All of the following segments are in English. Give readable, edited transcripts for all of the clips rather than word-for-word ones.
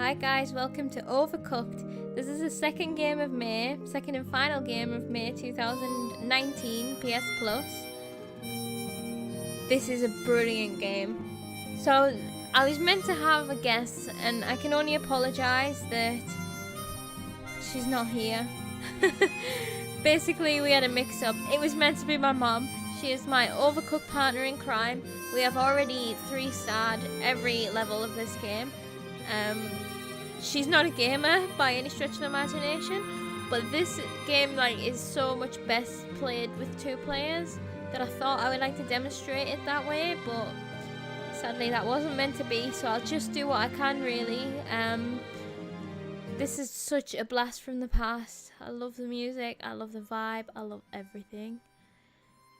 Hi guys, welcome to Overcooked. This is the second and final game of May 2019 PS Plus. This is a brilliant game. So I was meant to have a guest and I can only apologise that she's not here. Basically we had a mix up. It was meant to be my mom. She is my Overcooked partner in crime. We have already 3-starred every level of this game. She's not a gamer by any stretch of the imagination, but this game is so much best played with 2 players that I thought I would like to demonstrate it that way, but sadly that wasn't meant to be, so I'll just do what I can really. This is such a blast from the past. I love the music, I love the vibe, I love everything.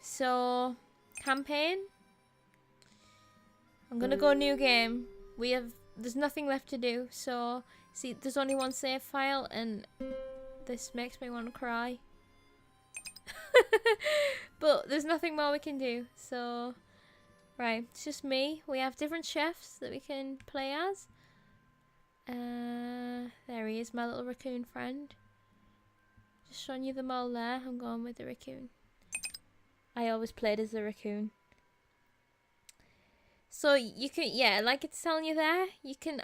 So, campaign. I'm gonna go new game. There's nothing left to do, so see, there's only one save file and this makes me want to cry. But there's nothing more we can do, so right, it's just me. We have different chefs that we can play as. There he is, my little raccoon friend. Just showing you them all there. I'm going with the raccoon. I always played as the raccoon. So you can, yeah, like it's telling you there, you can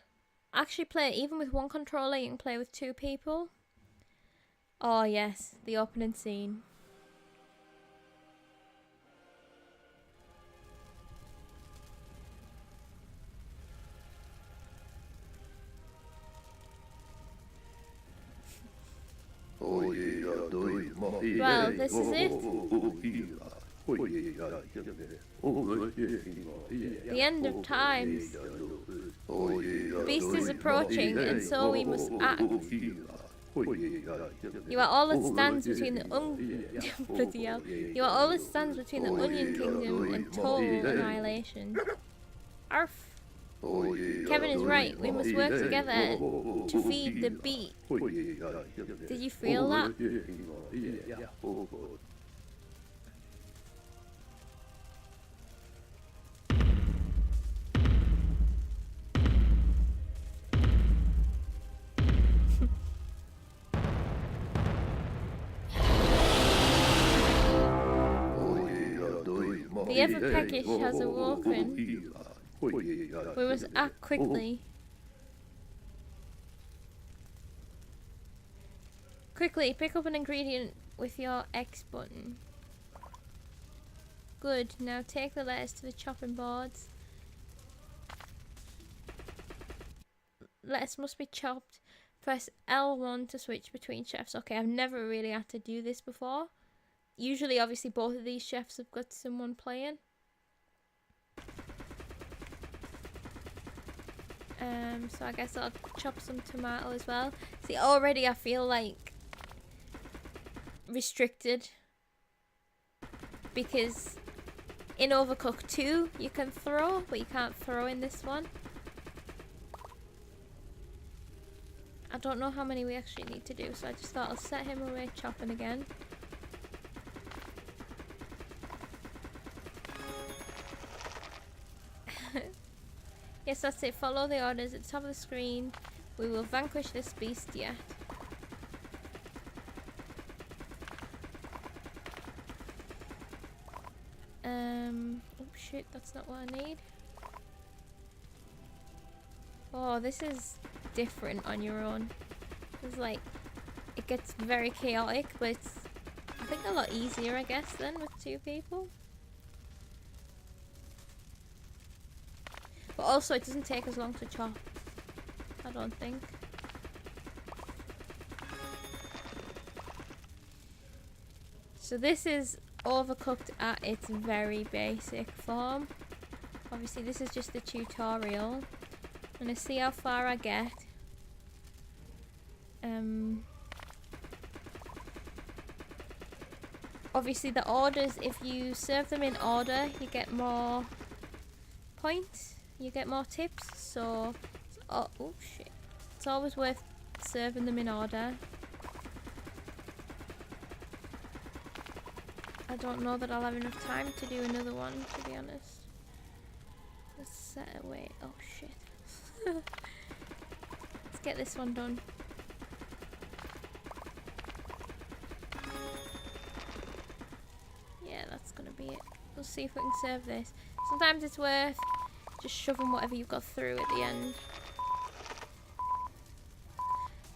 actually play even with one controller. You can play with 2 people. Oh yes, the opening scene. Well, this is it. The end of times. The beast is approaching, and so we must act. You are all that stands between the bloody hell. You are all that stands between the Onion Kingdom and total annihilation. Arf. Kevin is right. We must work together to feed the beast. Did you feel that? The ever-peckish has awoken. We must act quickly. Quickly, pick up an ingredient with your X button. Good, now take the lettuce to the chopping boards. Lettuce must be chopped. Press L1 to switch between chefs. Okay, I've never really had to do this before. Usually, obviously, both of these chefs have got someone playing. So I guess I'll chop some tomato as well. See, already I feel like restricted because in Overcooked 2 you can throw, but you can't throw in this one. I don't know how many we actually need to do, so I just thought I'll set him away chopping again. Yes, that's it. Follow the orders at the top of the screen. We will vanquish this beast yet. Oh shit, that's not what I need. Oh, this is different on your own. It's like, it gets very chaotic, but it's, I think, a lot easier, I guess, than with 2 people. But also, it doesn't take as long to chop, I don't think. So this is Overcooked at its very basic form. Obviously, this is just the tutorial. I'm gonna see how far I get. Obviously, the orders, if you serve them in order, you get more points. You get more tips, so oh shit, it's always worth serving them in order. I don't know that I'll have enough time to do another one, to be honest. Let's set away. Oh shit. It's get this one done. Yeah, that's gonna be it. We'll see if we can serve this. Sometimes it's worth just shoving whatever you've got through at the end.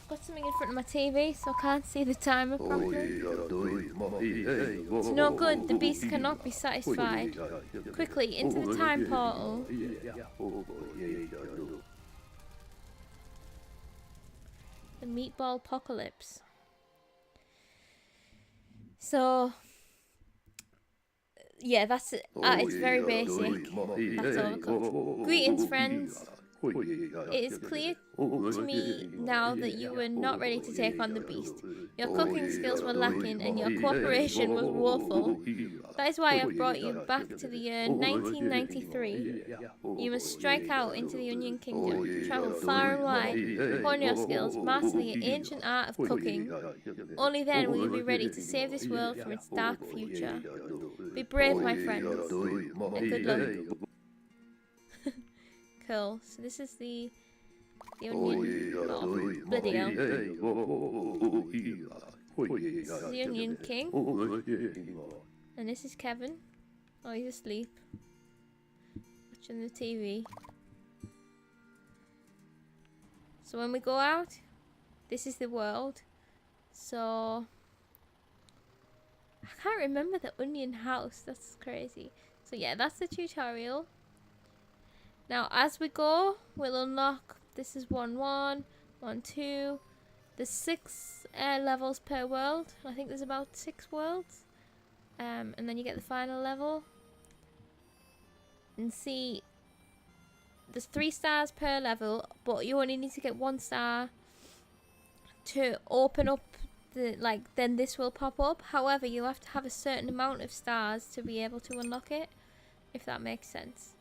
Got something in front of my TV, so I can't see the timer properly. It's no good, the beast cannot be satisfied. Quickly, into the time portal. The meatball apocalypse. So, yeah, that's it. It's very basic. That's overcooked. Greetings, friends. It is clear to me now that you were not ready to take on the beast. Your cooking skills were lacking and your cooperation was woeful. That is why I've brought you back to the year 1993. You must strike out into the Onion Kingdom, travel far and wide, hone your skills, master the ancient art of cooking. Only then will you be ready to save this world from its dark future. Be brave, my friends, and good luck. Cool. So this is the onion. Oh, bloody hell. This is the Onion King. And this is Kevin. Oh, he's asleep. Watching the TV. So when we go out, this is the world. So I can't remember the onion house. That's crazy. So yeah, that's the tutorial. Now, as we go, we'll unlock, this is 1-1, 1-2, there's 6 levels per world. I think there's about 6 worlds. And then you get the final level. And see, there's 3 stars per level, but you only need to get 1 star to open up the, then this will pop up. However, you have to have a certain amount of stars to be able to unlock it, if that makes sense.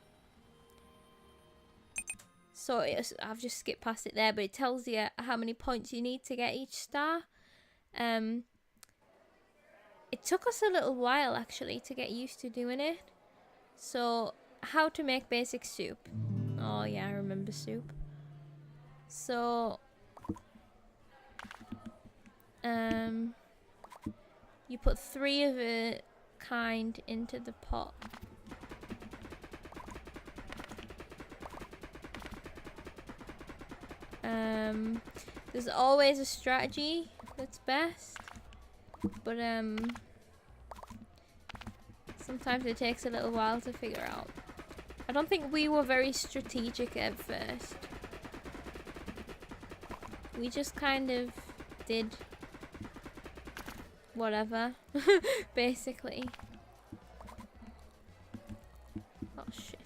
So I've just skipped past it there, but it tells you how many points you need to get each star. It took us a little while actually to get used to doing it. So how to make basic soup. Oh yeah, I remember soup. So you put 3 of a kind into the pot. There's always a strategy that's best, but sometimes it takes a little while to figure out. I don't think we were very strategic at first. We just kind of did whatever, basically. Oh shit.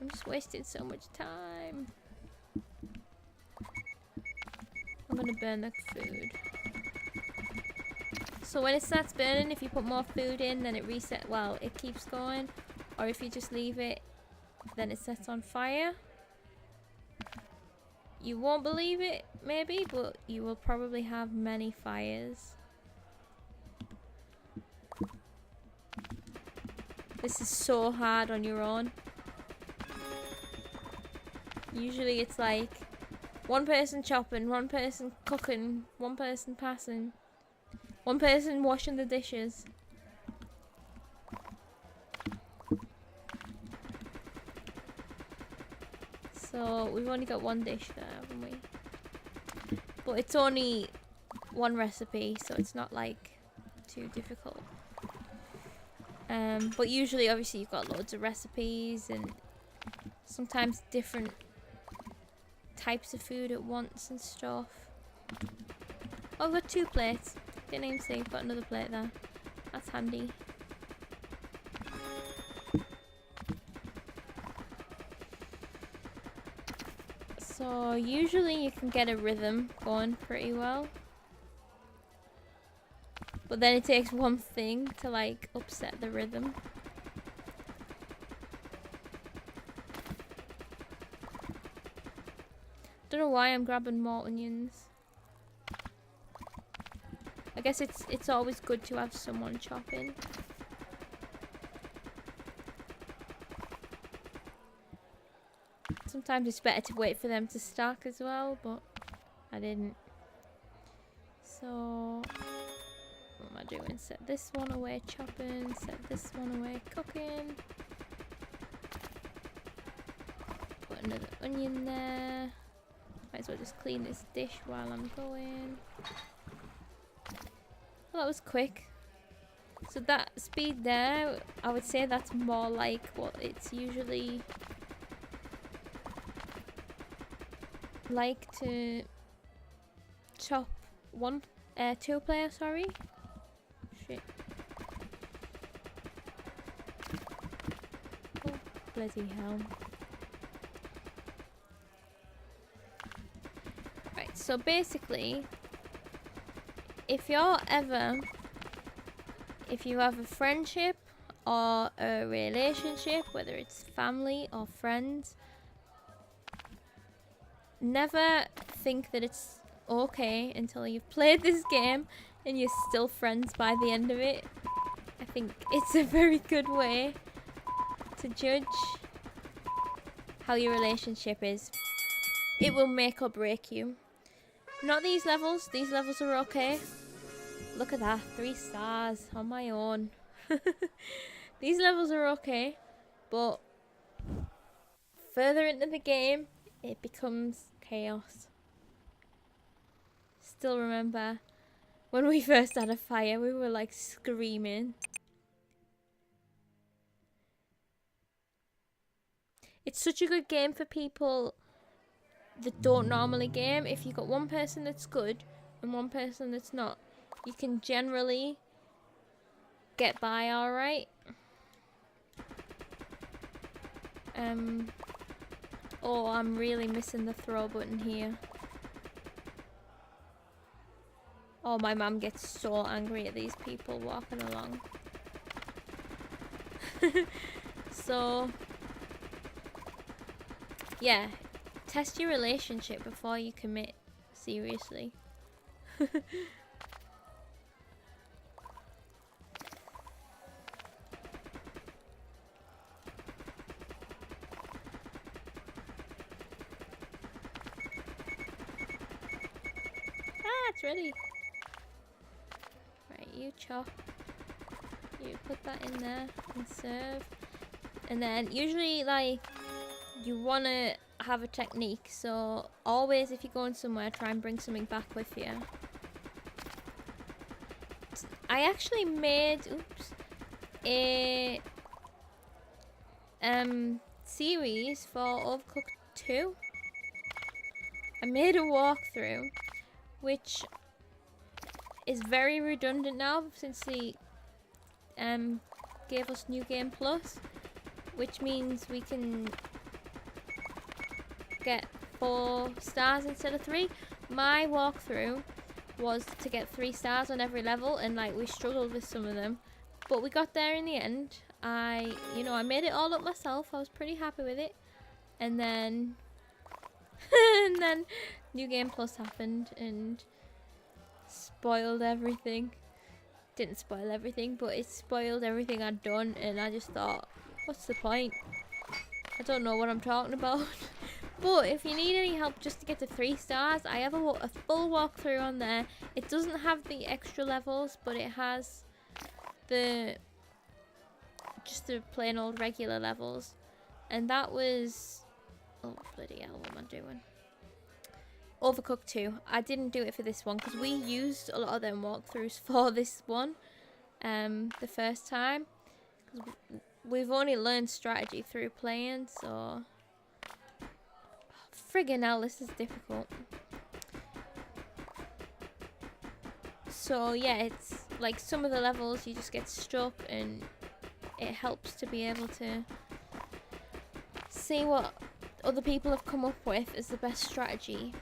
I'm just wasting so much time. I'm gonna burn the food. So when it starts burning, if you put more food in, then it resets. Well, it keeps going. Or if you just leave it, then it sets on fire. You won't believe it, maybe, but you will probably have many fires. This is so hard on your own. Usually it's like 1 person chopping, 1 person cooking, 1 person passing, 1 person washing the dishes. So we've only got 1 dish there, haven't we? But it's only 1 recipe, so it's not like too difficult. But usually, obviously, you've got loads of recipes and sometimes different types of food at once and stuff. Oh, I've got 2 plates. Didn't even see, got another plate there. That's handy. So usually you can get a rhythm going pretty well. But then it takes 1 thing to like upset the rhythm. Don't know why I'm grabbing more onions. I guess it's always good to have someone chopping. Sometimes it's better to wait for them to stack as well, but I didn't. So, what am I doing? Set this one away chopping, set this one away cooking. Put another onion there. Might as well just clean this dish while I'm going. Well, that was quick. So that speed there, I would say that's more like what it's usually like to chop two player, sorry. Shit. Oh, bloody hell. Right, so basically, if you have a friendship or a relationship, whether it's family or friends, never think that it's okay until you've played this game and you're still friends by the end of it. I think it's a very good way to judge how your relationship is. It will make or break you. Not these levels. These levels are okay. Look at that, 3 stars on my own. These levels are okay, but further into the game, it becomes chaos. Still remember when we first had a fire, we were like screaming. It's such a good game for people that don't normally game. If you've got one person that's good and one person that's not, you can generally get by alright. Oh, I'm really missing the throw button here. Oh, my mum gets so angry at these people walking along. So, yeah, test your relationship before you commit. Seriously. It's ready. Right, you chop. You put that in there and serve. And then usually, like, you want to have a technique. So always, if you're going somewhere, try and bring something back with you. I actually made, a series for Overcooked 2. I made a walkthrough, which is very redundant now since they gave us New Game Plus, which means we can get 4 stars instead of 3. My walkthrough was to get 3 stars on every level, and like we struggled with some of them, but we got there in the end. I made it all up myself. I was pretty happy with it, and then and then New Game Plus happened and spoiled everything. Didn't spoil everything, but it spoiled everything I'd done, and I just thought, what's the point? I don't know what I'm talking about. But if you need any help just to get to 3 stars, I have a full walkthrough on there. It doesn't have the extra levels, but it has just the plain old regular levels. And that was, oh bloody hell, what am I doing? Overcooked 2. I didn't do it for this one because we used a lot of them walkthroughs for this one the first time. 'Cause we've only learned strategy through playing, so... Friggin' hell, this is difficult. So yeah, it's like some of the levels you just get stuck, and it helps to be able to see what other people have come up with as the best strategy.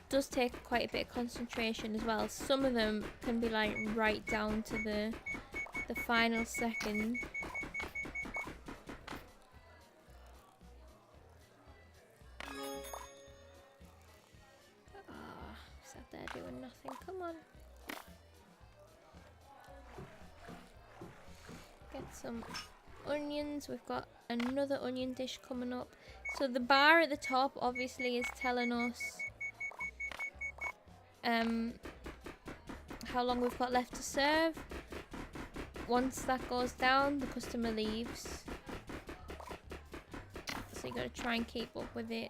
Does take quite a bit of concentration as well. Some of them can be like right down to the final second. Sat there doing nothing. Come on. some onions. We've got another onion dish coming up. So the bar at the top obviously is telling us how long we've got left to serve. Once that goes down, the customer leaves. So you gotta try and keep up with it.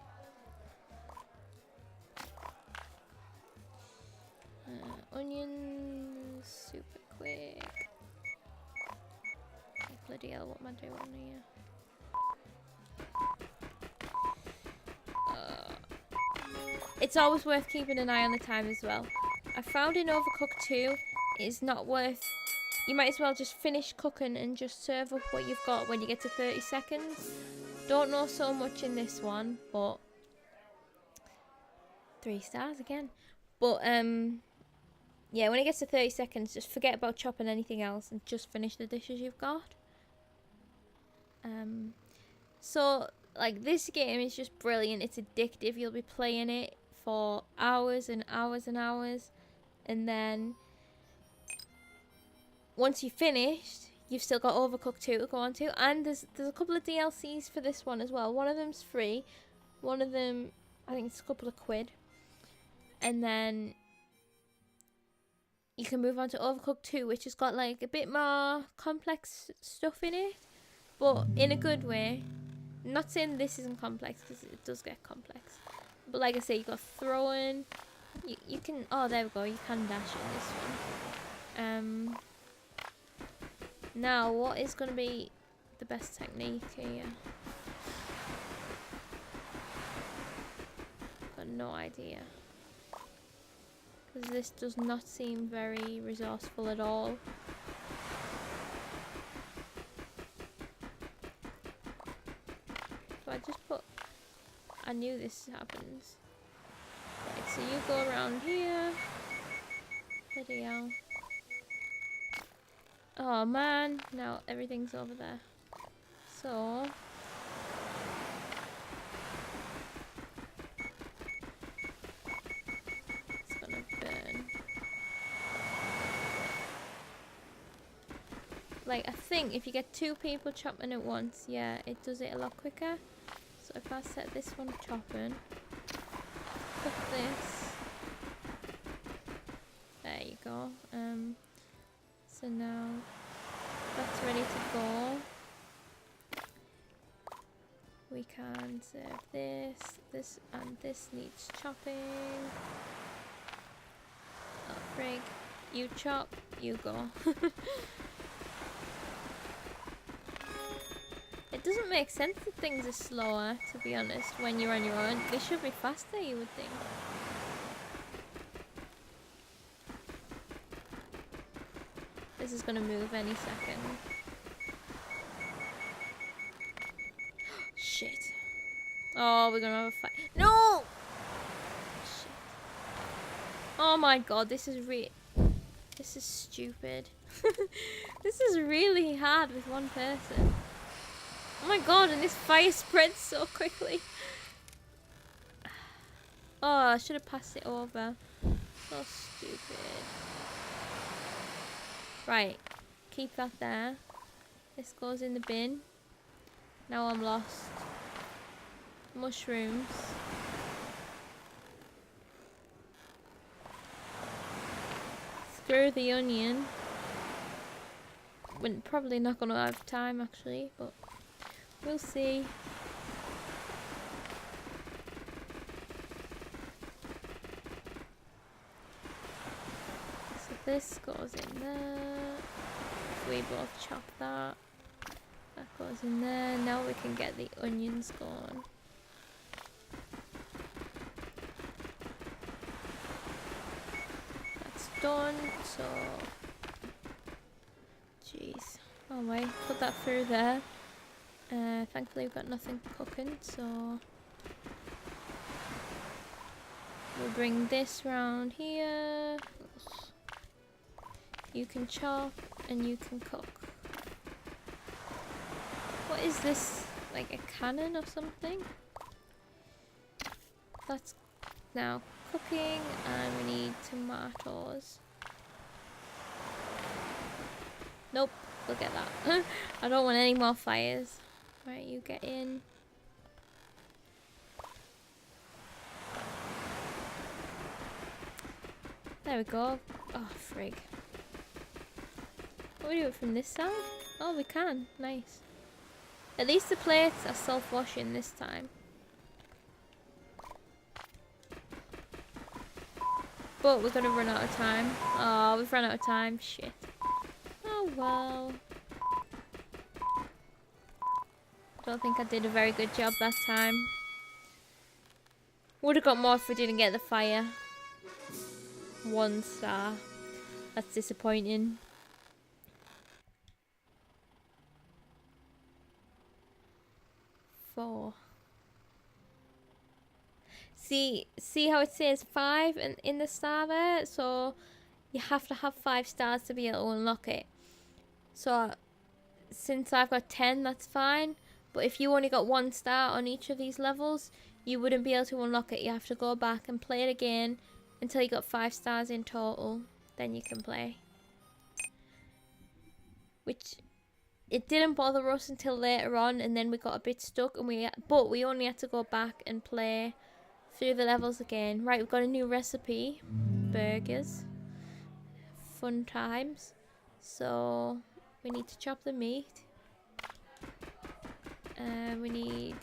Onions, super quick. Oh, bloody hell, what am I doing here? It's always worth keeping an eye on the time as well. I found in Overcooked 2, it's not worth... You might as well just finish cooking and just serve up what you've got when you get to 30 seconds. Don't know so much in this one, but... 3 stars again. But, yeah, when it gets to 30 seconds, just forget about chopping anything else and just finish the dishes you've got. So, like, this game is just brilliant. It's addictive. You'll be playing it for hours and hours and hours. And then, once you've finished, you've still got Overcooked 2 to go on to. And there's a couple of DLCs for this one as well. One of them's free. One of them, I think it's a couple of quid. And then you can move on to Overcooked 2, which has got like a bit more complex stuff in it, but in a good way. I'm not saying this isn't complex, because it does get complex. But like I say, you got throwing. You can, oh there we go, you can dash in this one. Now what is going to be the best technique here? Got no idea. Because this does not seem very resourceful at all. So I just put... I knew this happens. Right, so you go around here. Bloody hell. Oh man, now everything's over there. So... Like, I think if you get 2 people chopping at once, yeah, it does it a lot quicker. So if I set this one chopping, put this, there you go. So now that's ready to go. We can serve this, and this needs chopping. Oh, frig. You chop, you go. It doesn't make sense that things are slower, to be honest, when you're on your own. They should be faster, you would think. This is gonna move any second. Shit. Oh, we're gonna have a fight. No! Shit. Oh my god, this is stupid. This is really hard with one person. Oh my god, and this fire spreads so quickly. Oh, I should have passed it over. So stupid. Right, keep that there. This goes in the bin. Now I'm lost. Mushrooms. Screw the onion. We're probably not going to have time actually, but we'll see. So this goes in there. If we both chop that. That goes in there. Now we can get the onions going. That's done. So, jeez. Oh wait, put that through there. Thankfully we've got nothing cooking, so we'll bring this round here. You can chop and you can cook. What is this? Like a cannon or something? That's now cooking, and we need tomatoes. Nope, We'll get that. I don't want any more fires. Right, you get in. There we go. Oh, frig. Can we do it from this side? Oh, we can. Nice. At least the plates are self-washing this time. But we're gonna run out of time. Oh, we've run out of time. Shit. Oh, well. Don't think I did a very good job that time. Would have got more if we didn't get the fire. 1 star. That's disappointing. Four. See how it says 5 in the star there? So you have to have 5 stars to be able to unlock it. So since I've got 10, that's fine. But if you only got 1 star on each of these levels, you wouldn't be able to unlock it. You have to go back and play it again until you got 5 stars in total. Then you can play. Which, it didn't bother us until later on, and then we got a bit stuck, and but we only had to go back and play through the levels again. Right, we've got a new recipe. Burgers. Fun times. So we need to chop the meat. We need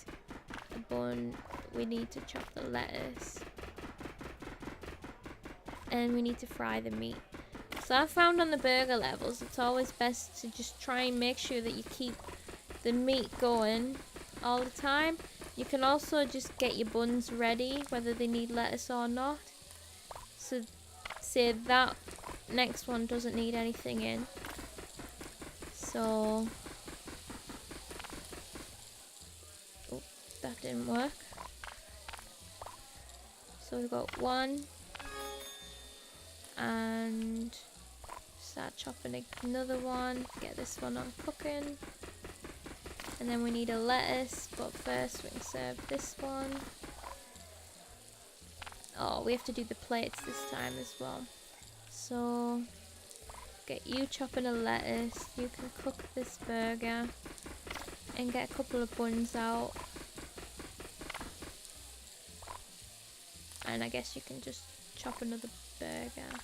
a bun. We need to chop the lettuce. And we need to fry the meat. So I found on the burger levels, it's always best to just try and make sure that you keep the meat going all the time. You can also just get your buns ready, whether they need lettuce or not. So say that next one doesn't need anything in. So, oh, that didn't work. So we've got 1, and start chopping another one. Get this one on cooking. And then we need a lettuce, but first we can serve this one. Oh, we have to do the plates this time as well. So, get you chopping a lettuce. You can cook this burger. And get a couple of buns out. And I guess you can just chop another burger.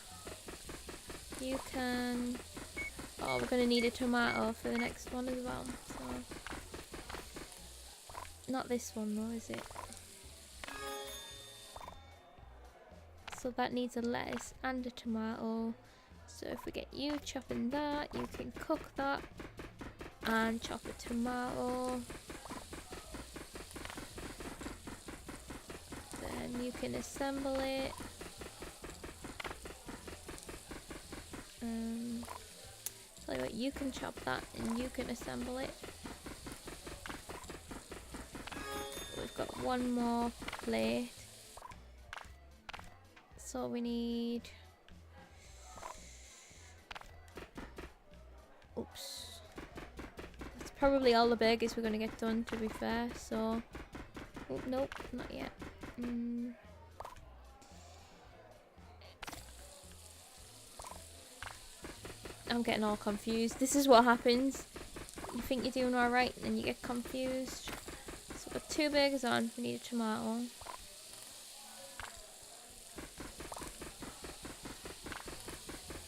You can... Oh, we're going to need a tomato for the next one as well. So, not this one though, is it? So that needs a lettuce and a tomato. So if we get you chopping that, you can cook that and chop a tomato. Then you can assemble it. Tell you what, you can chop that and you can assemble it. We've got one more plate. So we need... Oops. That's probably all the burgers we're going to get done, to be fair, so... Oh, nope, not yet. I'm getting all confused. This is what happens. You think you're doing alright, and then you get confused. So we've got 2 burgers on. We need a tomato.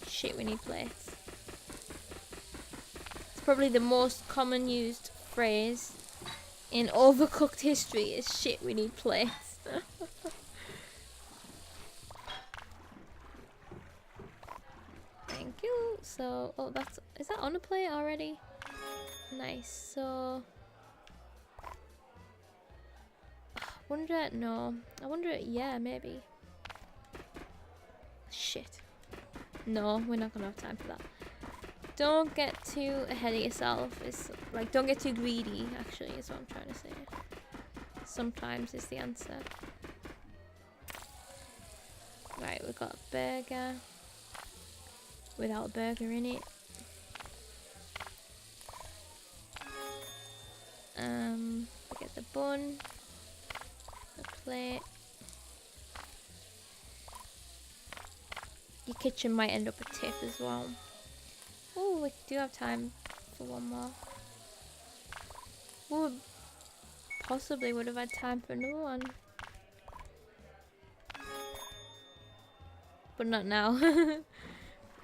Shit, we need plates. It's probably the most common used phrase in Overcooked history is shit, we need plates. Thank you. So, oh, is that on a plate already? Nice. So, I wonder, yeah, maybe. Shit. No, we're not gonna have time for that. Don't get too ahead of yourself. It's like, don't get too greedy, actually, is what I'm trying to say. Sometimes is the answer. Right, we've got a burger without a burger in it. We get the bun, the plate. Your kitchen might end up a tip as well. Oh, we do have time for one more. Would possibly would have had time for another one. But not now.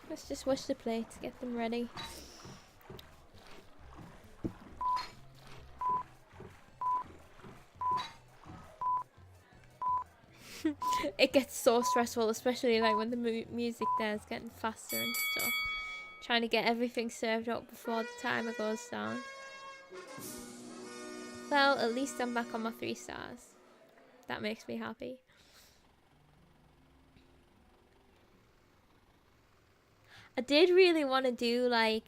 Let's just wash the plates, get them ready. It gets so stressful, especially like when the music there is getting faster and stuff. Trying to get everything served up before the timer goes down. Well, at least I'm back on my 3 stars. That makes me happy. I did really want to do like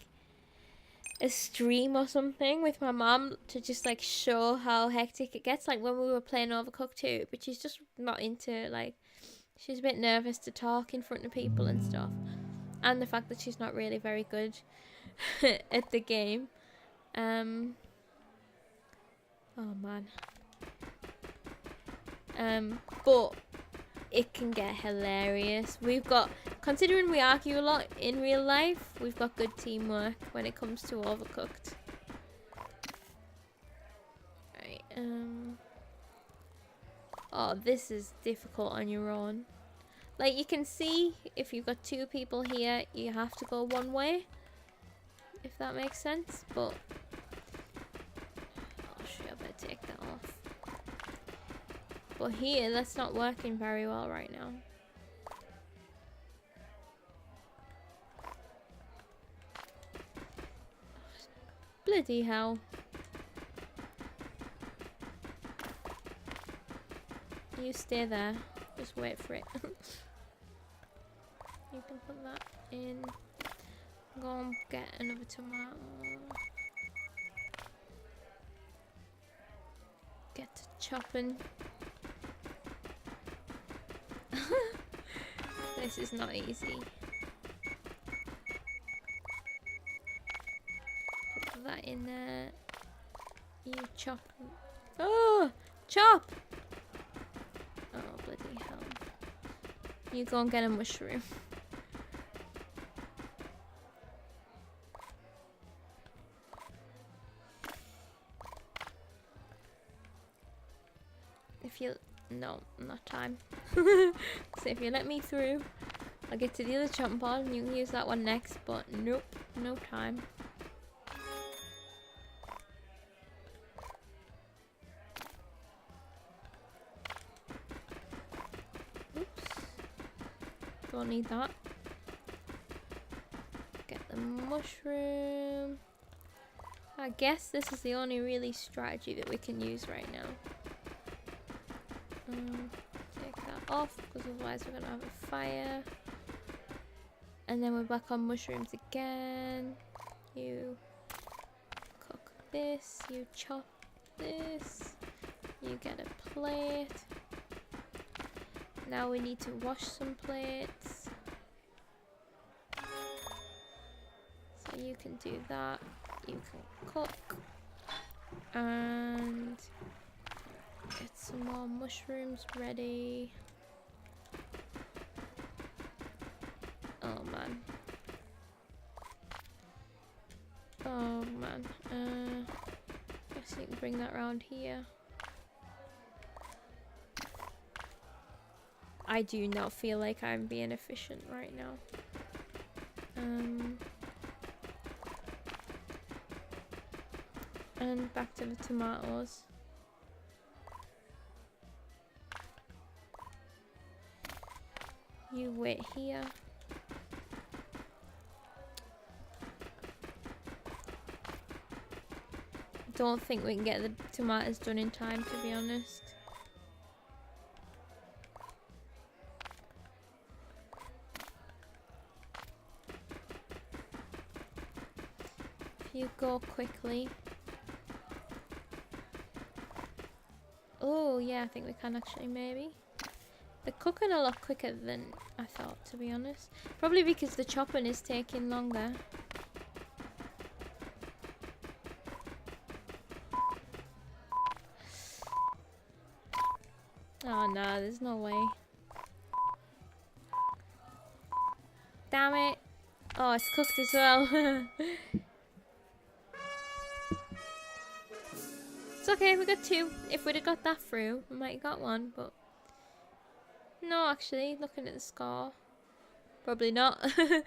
a stream or something with my mom to just like show how hectic it gets, like when we were playing Overcooked 2, but she's just not into, like, she's a bit nervous to talk in front of people and stuff, and the fact that she's not really very good at the game. Oh man. But it can get hilarious. We've got, considering we argue a lot in real life, we've got good teamwork when it comes to Overcooked. Right, oh, this is difficult on your own. Like, you can see, if you've got 2 people here, you have to go one way, if that makes sense, but... oh shit, I better take that off. But here, that's not working very well right now. Bloody hell. You stay there. Just wait for it. You can put that in. Go and get another tomato. Get to chopping. This is not easy. Put that in there. You chop. Oh! Chop! Oh, bloody hell. You go and get a mushroom. If you... no, not time. So if you let me through, I'll get to the other chopping board and you can use that one next, but nope, no time. Oops. Don't need that. Get the mushroom. I guess this is the only really strategy that we can use right now. Take that off, because otherwise we're going to have a fire. And then we're back on mushrooms again. You cook this, you chop this, you get a plate. Now we need to wash some plates. So you can do that, you can cook. And get some more mushrooms ready. Oh man. Oh man. Guess you can bring that around here. I do not feel like I'm being efficient right now. And back to the tomatoes. You wait here. Don't think we can get the tomatoes done in time, to be honest. If you go quickly. Oh yeah, I think we can actually, maybe. They're cooking a lot quicker than I thought, to be honest. Probably because the chopping is taking longer. Oh no, there's no way. Damn it. Oh, it's cooked as well. It's okay, we got 2. If we'd have got that through, we might have got 1, but... No, actually, looking at the score, probably not. I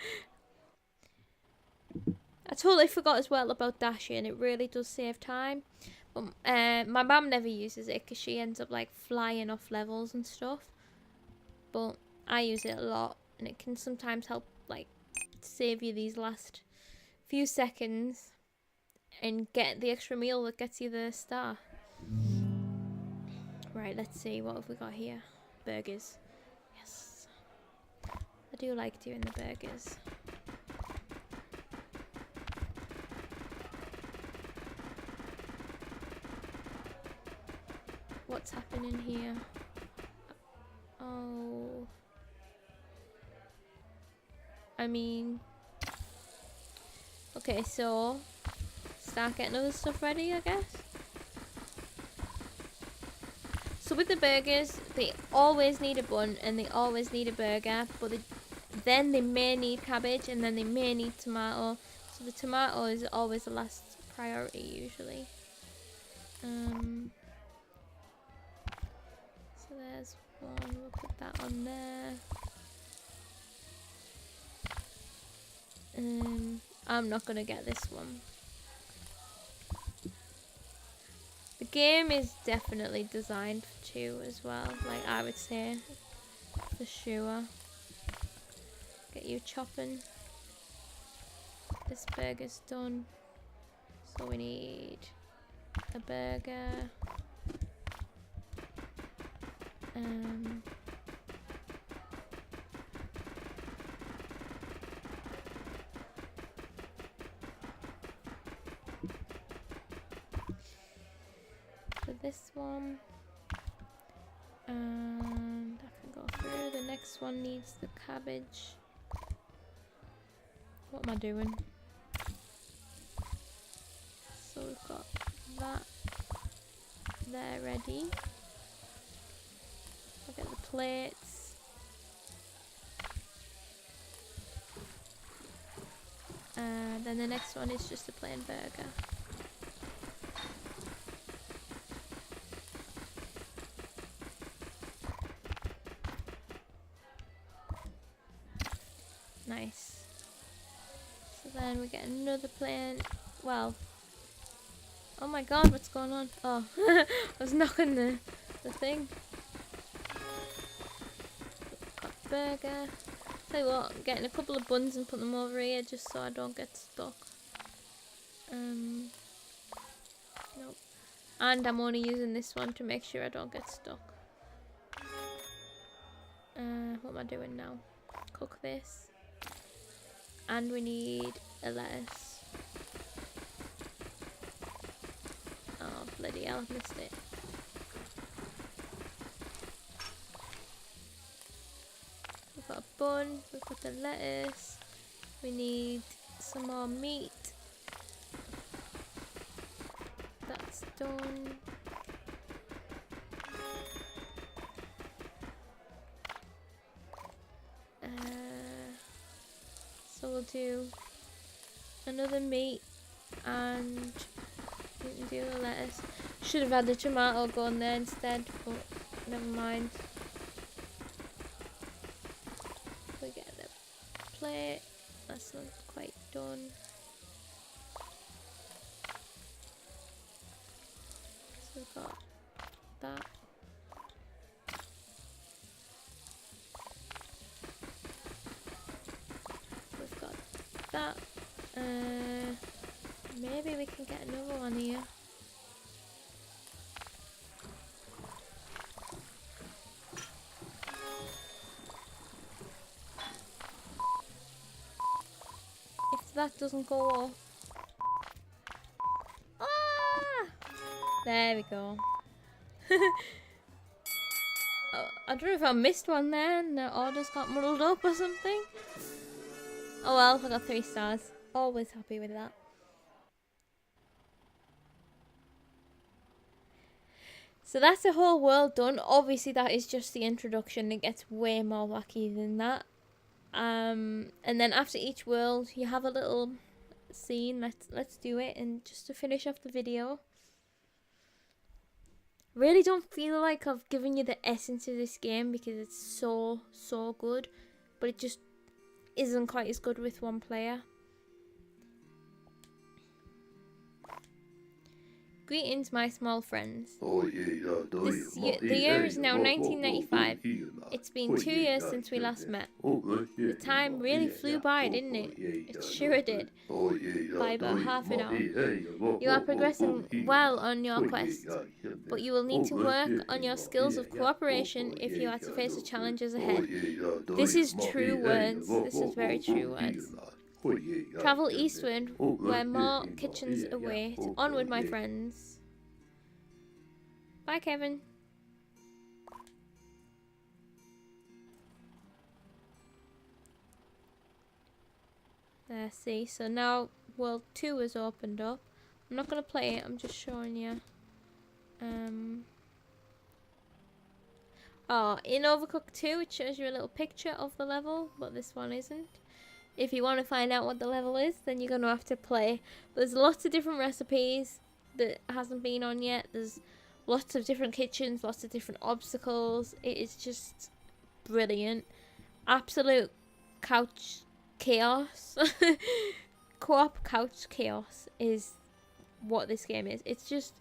totally forgot as well about dashing. It really does save time. But my mum never uses it because she ends up like flying off levels and stuff. But I use it a lot, and it can sometimes help like save you these last few seconds and get the extra meal that gets you the star. Right, let's see, what have we got here? Burgers. Yes. I do like doing the burgers. What's happening here? Oh. I mean... Okay, so... Start getting other stuff ready, I guess. So with the burgers, they always need a bun and they always need a burger, but then they may need cabbage and then they may need tomato. So the tomato is always the last priority usually. So there's one, we'll put that on there. I'm not gonna get this one. The game is definitely designed for 2 as well, like I would say, for sure. Get you chopping. This burger's done. So we need a burger. For this one, and I can go through. The next one needs the cabbage. What am I doing? So we've got that there ready. I'll get the plates. Then the next one is just a plain burger. Nice. So then we get another plain. Well. Oh my god, what's going on? Oh, I was knocking the thing. Got burger. Tell you what, I'm getting a couple of buns and put them over here just so I don't get stuck. Nope. And I'm only using this one to make sure I don't get stuck. What am I doing now? Cook this. And we need a lettuce. Oh, bloody hell, I've missed it. We've got a bun, we've got the lettuce. We need some more meat. That's done. So we'll do another meat and we can do the lettuce. Should have had the tomato going there instead, but never mind. We get the plate. That's not quite done. So we've got that. We've got that. Maybe we can get another one here. If that doesn't go off. Ah! There we go. I don't know if I missed one there and the orders got muddled up or something. Oh well, I got 3 stars. Always happy with that. So that's the whole world done. Obviously that is just the introduction. It gets way more wacky than that. And then after each world you have a little scene. Let's do it, and just to finish off the video. Really don't feel like I've given you the essence of this game because it's so good, but it just isn't quite as good with one player. Greetings, my small friends. The year is now 1995. It's been 2 years since we last met. The time really flew by, didn't it? It sure did. By about half an hour. You are progressing well on your quest, but you will need to work on your skills of cooperation if you are to face the challenges ahead. This is true words. This is very true words. Travel eastward, where more kitchens await. Onward, my friends. Bye, Kevin. See, so now World 2 is opened up. I'm not going to play it, I'm just showing you. Oh, in Overcooked 2, it shows you a little picture of the level, but this one isn't. If you want to find out what the level is, then you're going to have to play. There's lots of different recipes that hasn't been on yet. There's lots of different kitchens, lots of different obstacles. It is just brilliant. Absolute couch chaos. Co-op couch chaos is what this game is. It's just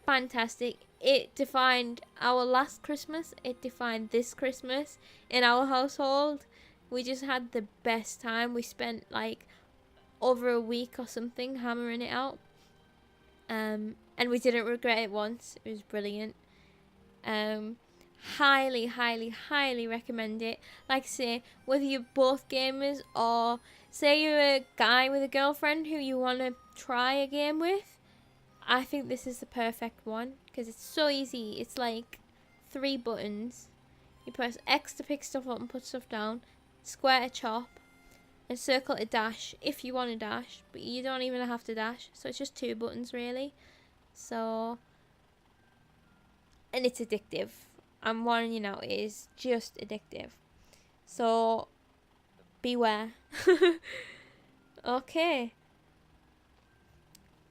fantastic. It defined our last Christmas. It defined this Christmas in our household. We just had the best time. We spent like over a week or something hammering it out. And we didn't regret it once. It was brilliant. Highly recommend it. Like I say, whether you're both gamers or say you're a guy with a girlfriend who you want to try a game with, I think this is the perfect one because it's so easy. It's like 3 buttons. You press X to pick stuff up and put stuff down, square to chop, and circle to dash if you want to dash, but you don't even have to dash. So it's just 2 buttons really. So, and it's addictive. I'm warning you now, it is just addictive. So, beware. Okay.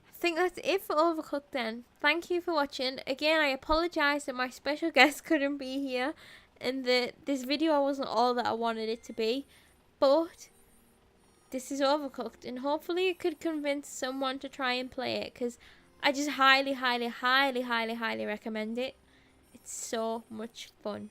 I think that's it for Overcooked then. Thank you for watching. Again, I apologise that my special guest couldn't be here and that this video wasn't all that I wanted it to be. But this is Overcooked and hopefully it could convince someone to try and play it because I just highly recommend it. It's so much fun.